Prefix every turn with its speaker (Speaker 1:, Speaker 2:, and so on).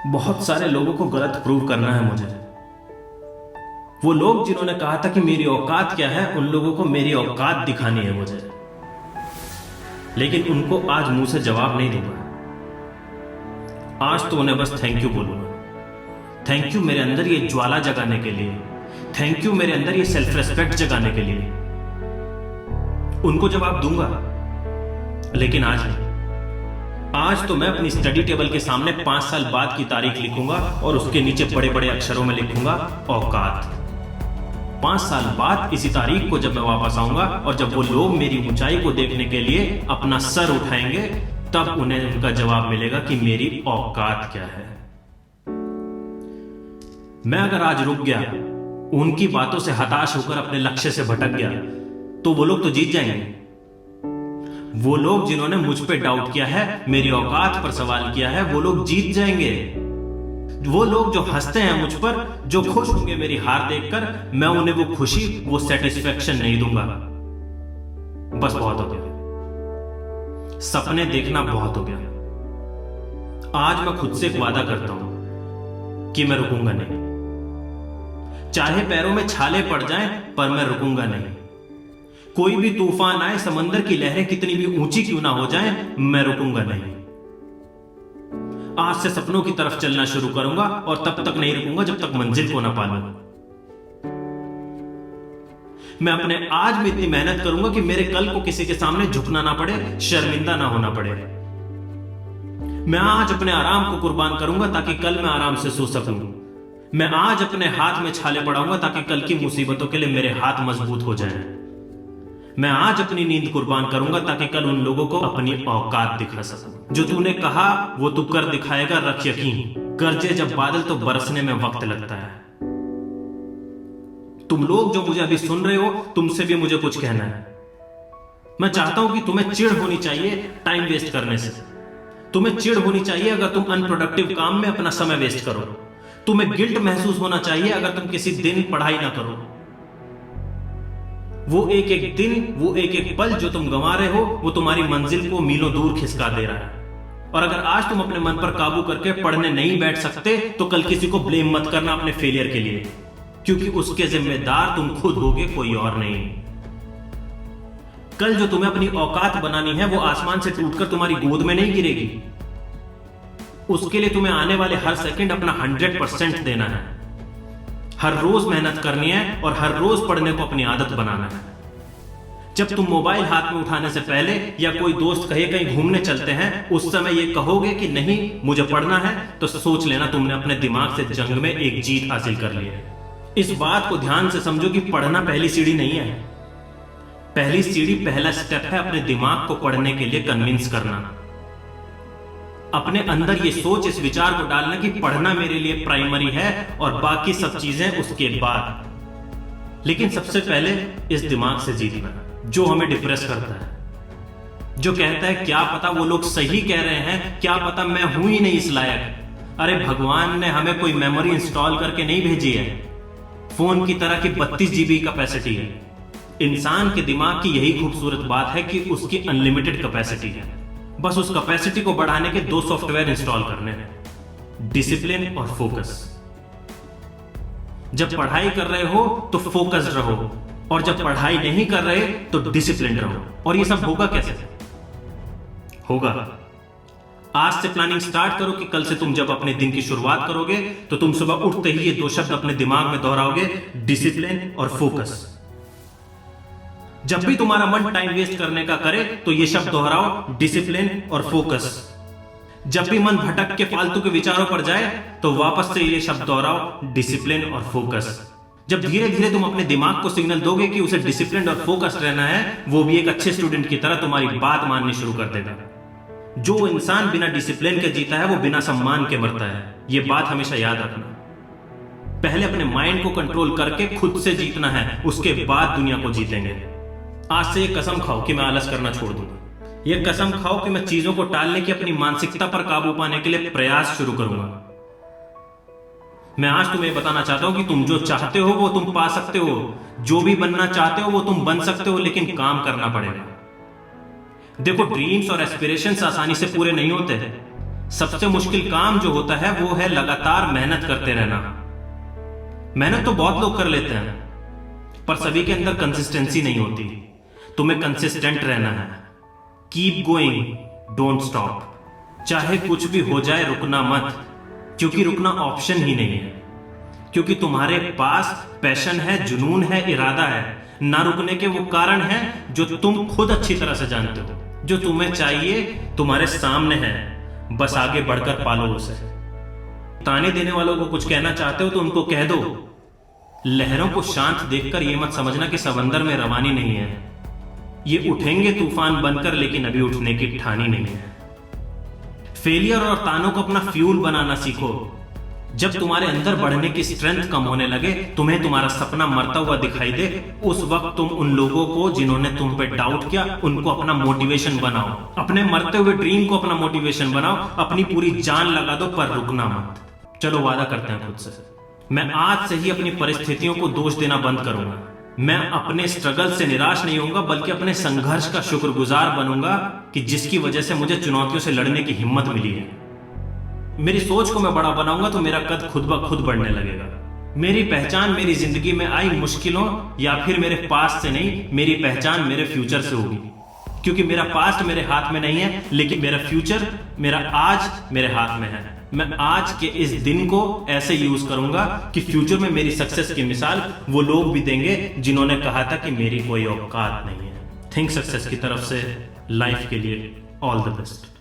Speaker 1: बहुत सारे लोगों को गलत प्रूव करना है मुझे। वो लोग जिन्होंने कहा था कि मेरी औकात क्या है, उन लोगों को मेरी औकात दिखानी है मुझे, लेकिन उनको आज मुंह से जवाब नहीं दूंगा। आज तो उन्हें बस थैंक यू बोलूंगा। थैंक यू मेरे अंदर ये ज्वाला जगाने के लिए, थैंक यू मेरे अंदर ये सेल्फ रेस्पेक्ट जगाने के लिए। उनको जवाब दूंगा, लेकिन आज नहीं। आज तो मैं अपनी स्टडी टेबल के सामने 5 साल बाद की तारीख लिखूंगा और उसके नीचे बड़े बड़े अक्षरों में लिखूंगा औकात। 5 साल बाद इसी तारीख को जब मैं वापस आऊंगा और जब वो लोग मेरी ऊंचाई को देखने के लिए अपना सर उठाएंगे, तब उन्हें उनका जवाब मिलेगा कि मेरी औकात क्या है। मैं अगर आज रुक गया, उनकी बातों से हताश होकर अपने लक्ष्य से भटक गया, तो वो लोग तो जीत जाएंगे। वो लोग जिन्होंने मुझ पे डाउट किया है, मेरी औकात पर सवाल किया है, वो लोग जीत जाएंगे। वो लोग जो हंसते हैं मुझ पर, जो खुश होंगे मेरी हार देखकर, मैं उन्हें वो खुशी, वो सेटिस्फेक्शन नहीं दूंगा। बस बहुत हो गया, सपने देखना बहुत हो गया। आज मैं खुद से एक वादा करता हूं कि मैं रुकूंगा नहीं। चाहे पैरों में छाले पड़ जाएं, पर मैं रुकूंगा नहीं। कोई भी तूफान आए, समंदर की लहरें कितनी भी ऊंची क्यों ना हो जाएं, मैं रुकूंगा नहीं। आज से सपनों की तरफ चलना शुरू करूंगा और तब तक नहीं रुकूंगा जब तक मंजिल को ना पालूं। मैं अपने आज में इतनी मेहनत करूंगा कि मेरे कल को किसी के सामने झुकना ना पड़े, शर्मिंदा ना होना पड़े। मैं आज अपने आराम को कुर्बान करूंगा ताकि कल मैं आराम से सो सकूं। मैं आज अपने हाथ में छाले पड़ाऊंगा ताकि कल की मुसीबतों के लिए मेरे हाथ मजबूत हो जाएं। मैं आज अपनी नींद कुर्बान करूंगा ताकि कल उन लोगों को अपनी औकात दिखा सकूं। जो तूने कहा वो तू कर दिखाएगा, रख यकीन। गरजे जब बादल तो बरसने में वक्त लगता है। तुम लोग जो मुझे अभी सुन रहे हो, तुमसे भी मुझे कुछ कहना है। मैं चाहता हूं कि तुम्हें चिढ़ होनी चाहिए टाइम वेस्ट करने से। तुम्हें चिढ़ होनी चाहिए अगर तुम अनप्रोडक्टिव काम में अपना समय वेस्ट करो। तुम्हें गिल्ट महसूस होना चाहिए अगर तुम किसी दिन पढ़ाई ना करो। वो एक एक दिन, वो एक एक पल जो तुम गंवा रहे हो, वो तुम्हारी मंजिल को मीलों दूर खिसका दे रहा है। और अगर आज तुम अपने मन पर काबू करके पढ़ने नहीं बैठ सकते, तो कल किसी को ब्लेम मत करना अपने फेलियर के लिए, क्योंकि उसके जिम्मेदार तुम खुद होगे, कोई और नहीं। कल जो तुम्हें अपनी औकात बनानी है, वो आसमान से टूटकर तुम्हारी गोद में नहीं गिरेगी। उसके लिए तुम्हें आने वाले हर सेकंड अपना 100% देना है। हर रोज मेहनत करनी है और हर रोज पढ़ने को अपनी आदत बनाना है। जब तुम मोबाइल हाथ में उठाने से पहले या कोई दोस्त कहे कहीं घूमने चलते हैं, उस समय ये कहोगे कि नहीं मुझे पढ़ना है, तो सोच लेना तुमने अपने दिमाग से जंग में एक जीत हासिल कर ली है। इस बात को ध्यान से समझो कि पढ़ना पहली सीढ़ी नहीं है। पहली सीढ़ी, पहला स्टेप है अपने दिमाग को पढ़ने के लिए कन्विंस करना। अपने अंदर ये सोच, इस विचार को डालना कि पढ़ना मेरे लिए प्राइमरी है और बाकी सब चीजें उसके बाद। लेकिन सबसे पहले इस दिमाग से जीतना जो हमें डिप्रेस करता है, जो कहता है क्या पता वो लोग सही कह रहे हैं, क्या पता मैं हूं ही नहीं इस लायक। अरे भगवान ने हमें कोई मेमोरी इंस्टॉल करके नहीं भेजी है। फोन की तरह की 32 GB कैपेसिटी है। इंसान के दिमाग की यही खूबसूरत बात है कि उसकी अनलिमिटेड कैपेसिटी है। बस उस कैपेसिटी को बढ़ाने के 2 सॉफ्टवेयर इंस्टॉल करने हैं, डिसिप्लिन और फोकस। जब पढ़ाई कर रहे हो तो फोकस्ड रहो, और जब पढ़ाई नहीं कर रहे तो डिसिप्लिन रहो। और ये सब होगा कैसे? होगा आज से प्लानिंग स्टार्ट करो कि कल से तुम जब अपने दिन की शुरुआत करोगे तो तुम सुबह उठते ही ये 2 शब्द अपने दिमाग में दोहराओगे, डिसिप्लिन और फोकस। जब भी तुम्हारा मन टाइम वेस्ट करने का करे तो ये शब्द दोहराओ, डिसिप्लिन और फोकस। जब भी मन भटक के फालतू के विचारों पर जाए तो वापस से ये शब्द दोहराओ, डिसिप्लिन और फोकस। जब धीरे धीरे तुम अपने दिमाग को सिग्नल दोगे कि उसे डिसिप्लिन और फोकस रहना है, वो भी एक अच्छे स्टूडेंट की तरह तुम्हारी बात माननी शुरू कर देगा। जो इंसान बिना डिसिप्लिन के जीता है, वो बिना सम्मान के मरता है। ये बात हमेशा याद रखना। पहले अपने माइंड को कंट्रोल करके खुद से जीतना है, उसके बाद दुनिया को जीतेंगे। आज से ये कसम खाओ कि मैं आलस करना छोड़ दूंगा। ये कसम खाओ कि मैं चीजों को टालने की अपनी मानसिकता पर काबू पाने के लिए प्रयास शुरू करूंगा। मैं आज तुम्हें बताना चाहता हूं कि तुम जो चाहते हो वो तुम पा सकते हो। जो भी बनना चाहते हो वो तुम बन सकते हो, लेकिन काम करना पड़ेगा। देखो, ड्रीम्स और एस्पिरेशंस आसानी से पूरे नहीं होते। सबसे मुश्किल काम जो होता है वो है लगातार मेहनत करते रहना। मेहनत तो बहुत लोग कर लेते हैं, पर सभी के अंदर कंसिस्टेंसी नहीं होती। तुम्हें कंसिस्टेंट रहना है। Keep going, don't stop. चाहे कुछ भी हो जाए रुकना मत, क्योंकि रुकना ऑप्शन ही नहीं है। क्योंकि तुम्हारे पास पैशन है, जुनून है, इरादा है। ना रुकने के वो कारण हैं जो तुम खुद अच्छी तरह से जानते हो। जो तुम्हें चाहिए तुम्हारे सामने है, बस आगे बढ़कर पालो उसे। ताने देने वालों को कुछ कहना चाहते हो तो उनको कह दो। लहरों को शांत देखकर यह मत समझना कि समंदर में रवानी नहीं है। ये उठेंगे तूफान बनकर, लेकिन अभी उठने की ठानी नहीं है। फेलियर और तानों को अपना फ्यूल बनाना सीखो। जब तुम्हारे अंदर बढ़ने की स्ट्रेंथ कम होने लगे, तुम्हें तुम्हारा सपना मरता हुआ दिखाई दे, उस वक्त तुम उन लोगों को जिन्होंने तुम पे डाउट किया उनको अपना मोटिवेशन बनाओ। अपने मरते हुए ड्रीम को अपना मोटिवेशन बनाओ। अपनी पूरी जान लगा दो, पर रुकना मत। चलो वादा करते हैं खुद से, मैं आज से ही अपनी परिस्थितियों को दोष देना बंद करूंगा। मैं अपने स्ट्रगल से निराश नहीं होऊंगा, बल्कि अपने संघर्ष का शुक्रगुजार बनूंगा कि जिसकी वजह से मुझे चुनौतियों से लड़ने की हिम्मत मिली है। मेरी सोच को मैं बड़ा बनाऊंगा तो मेरा कद खुद ब खुद बढ़ने लगेगा। मेरी पहचान मेरी जिंदगी में आई मुश्किलों या फिर मेरे पास्ट से नहीं, मेरी पहचान मेरे फ्यूचर से होगी। क्योंकि मेरा पास्ट मेरे हाथ में नहीं है, लेकिन मेरा फ्यूचर, मेरा आज मेरे हाथ में है। मैं आज के इस दिन को ऐसे यूज करूंगा कि फ्यूचर में मेरी सक्सेस की मिसाल वो लोग भी देंगे जिन्होंने कहा था कि मेरी कोई औकात नहीं है। थिंक सक्सेस की तरफ से लाइफ के लिए ऑल द बेस्ट।